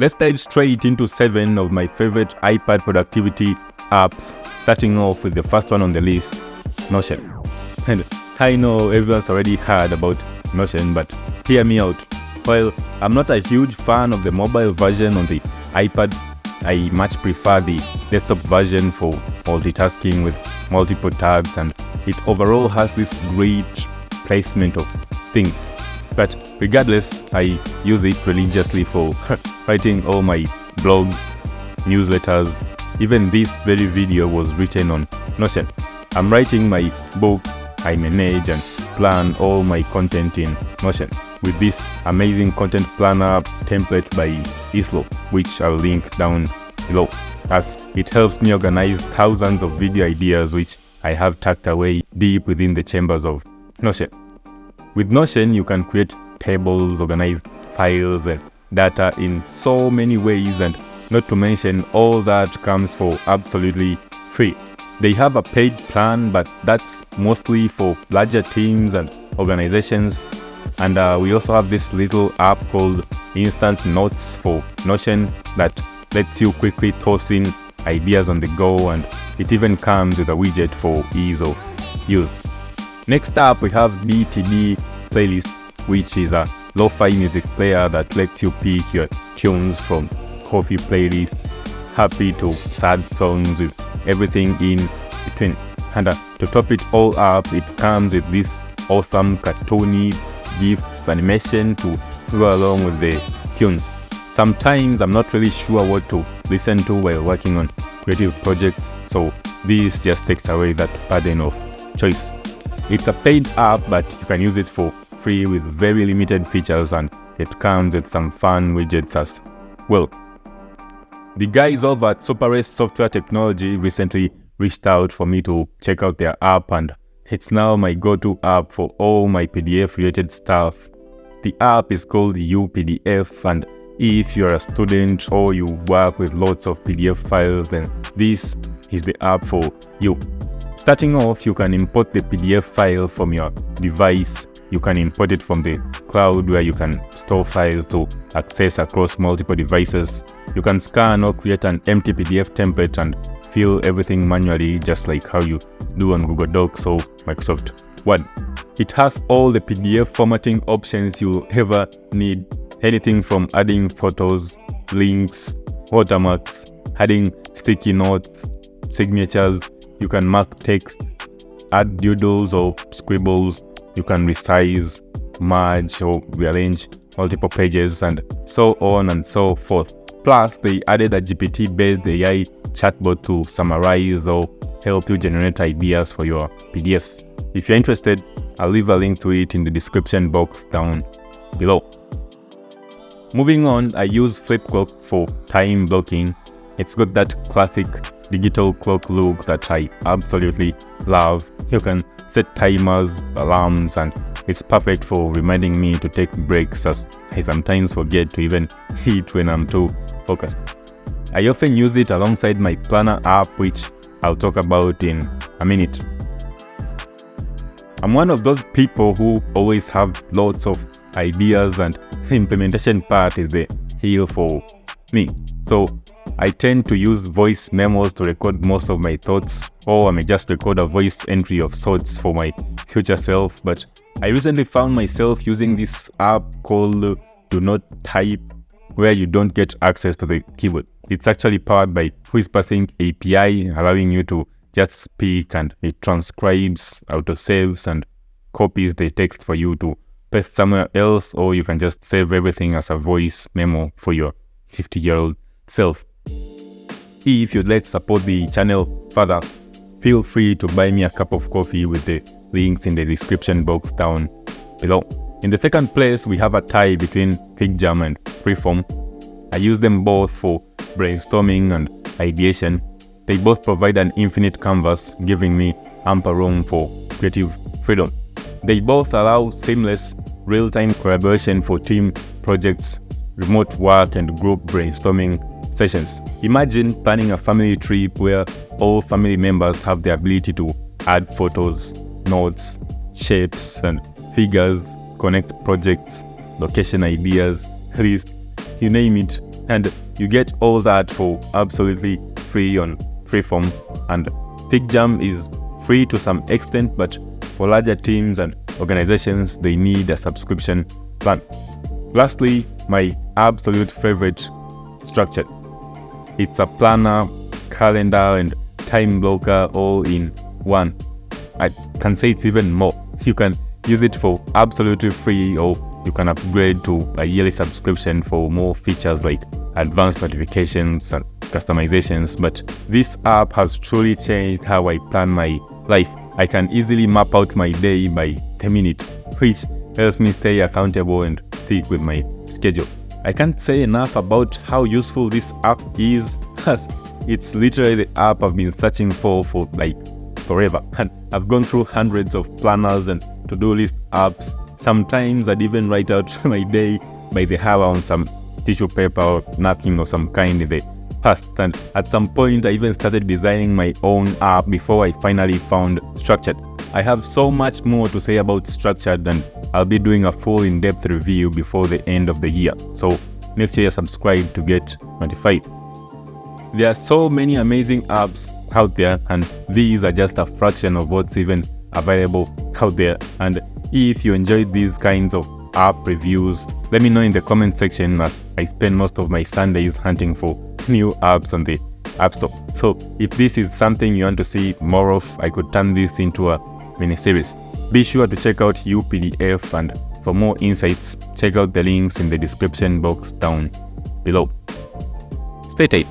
Let's dive straight into 7 of my favorite iPad productivity apps, starting off with the first one on the list, Notion. And I know everyone's already heard about Notion, but hear me out. While I'm not a huge fan of the mobile version on the iPad, I much prefer the desktop version for multitasking with multiple tabs, and it overall has this great placement of things. But regardless, I use it religiously for writing all my blogs, newsletters. Even this very video was written on Notion. I'm writing my book, I manage and plan all my content in Notion with this amazing content planner template by Islo, which I'll link down below, as it helps me organize thousands of video ideas which I have tucked away deep within the chambers of Notion. With Notion, you can create tables, organize files and data in so many ways, and not to mention all that comes for absolutely free. They have a paid plan, but that's mostly for larger teams and organizations. And we also have this little app called Instant Notes for Notion that lets you quickly toss in ideas on the go, and it even comes with a widget for ease of use. Next up, we have BTB Playlist, which is a lo-fi music player that lets you pick your tunes from coffee playlists, happy to sad songs, with everything in between. And to top it all up, it comes with this awesome cartoony GIF animation to go along with the tunes. Sometimes I'm not really sure what to listen to while working on creative projects, so this just takes away that burden of choice. It's a paid app, but you can use it for free with very limited features, and it comes with some fun widgets as well. The guys over at SuperRest Software Technology recently reached out for me to check out their app, and it's now my go-to app for all my PDF related stuff. The app is called UPDF, and if you're a student or you work with lots of PDF files, then this is the app for you. Starting off, you can import the PDF file from your device. You can import it from the cloud, where you can store files to access across multiple devices. You can scan or create an empty PDF template and fill everything manually, just like how you do on Google Docs or Microsoft Word. It has all the PDF formatting options you'll ever need. Anything from adding photos, links, watermarks, adding sticky notes, signatures. You can mark text, add doodles or scribbles. You can resize, merge or rearrange multiple pages, and so on and so forth. Plus, they added a GPT-based AI chatbot to summarize or help you generate ideas for your PDFs. If you're interested, I'll leave a link to it in the description box down below. Moving on, I use FlipClock for time blocking. It's got that classic digital clock look that I absolutely love. You can set timers, alarms, and it's perfect for reminding me to take breaks, as I sometimes forget to even eat when I'm too focused. I often use it alongside my planner app, which I'll talk about in a minute. I'm one of those people who always have lots of ideas, and the implementation part is the heel for me. So I tend to use voice memos to record most of my thoughts, or I may just record a voice entry of sorts for my future self. But I recently found myself using this app called Do Not Type, where you don't get access to the keyboard. It's actually powered by WhisperSync API, allowing you to just speak, and it transcribes, autosaves, and copies the text for you to paste somewhere else, or you can just save everything as a voice memo for your 50-year-old self. If you'd like to support the channel further, feel free to buy me a cup of coffee with the links in the description box down below. In the second place, we have a tie between FigJam and Freeform. I use them both for brainstorming and ideation. They both provide an infinite canvas, giving me ample room for creative freedom. They both allow seamless, real-time collaboration for team projects, remote work, and group brainstorming sessions. Imagine planning a family trip where all family members have the ability to add photos, notes, shapes, and figures, connect projects, location ideas, lists, you name it, And you get all that for absolutely free on Freeform. And FigJam is free to some extent, but for larger teams and organizations, they need a subscription plan. Lastly, my absolute favorite, Structured. It's a planner, calendar, and time blocker all in one. I can say it's even more. You can use it for absolutely free, or you can upgrade to a yearly subscription for more features like advanced notifications and customizations. But this app has truly changed how I plan my life. I can easily map out my day by the minute, which helps me stay accountable and stick with my schedule. I can't say enough about how useful this app is, as it's literally the app I've been searching for like forever. And I've gone through hundreds of planners and to-do list apps. Sometimes I'd even write out my day by the hour on some tissue paper or napkin of some kind in the past. And at some point, I even started designing my own app before I finally found Structured. I have so much more to say about Structured, and I'll be doing a full in-depth review before the end of the year. So make sure you subscribe to get notified. There are so many amazing apps out there, and these are just a fraction of what's even available out there. And if you enjoyed these kinds of app reviews, let me know in the comment section, as I spend most of my Sundays hunting for new apps on the App Store. So if this is something you want to see more of, I could turn this into a mini series. Be sure to check out UPDF, and for more insights, check out the links in the description box down below. Stay tight.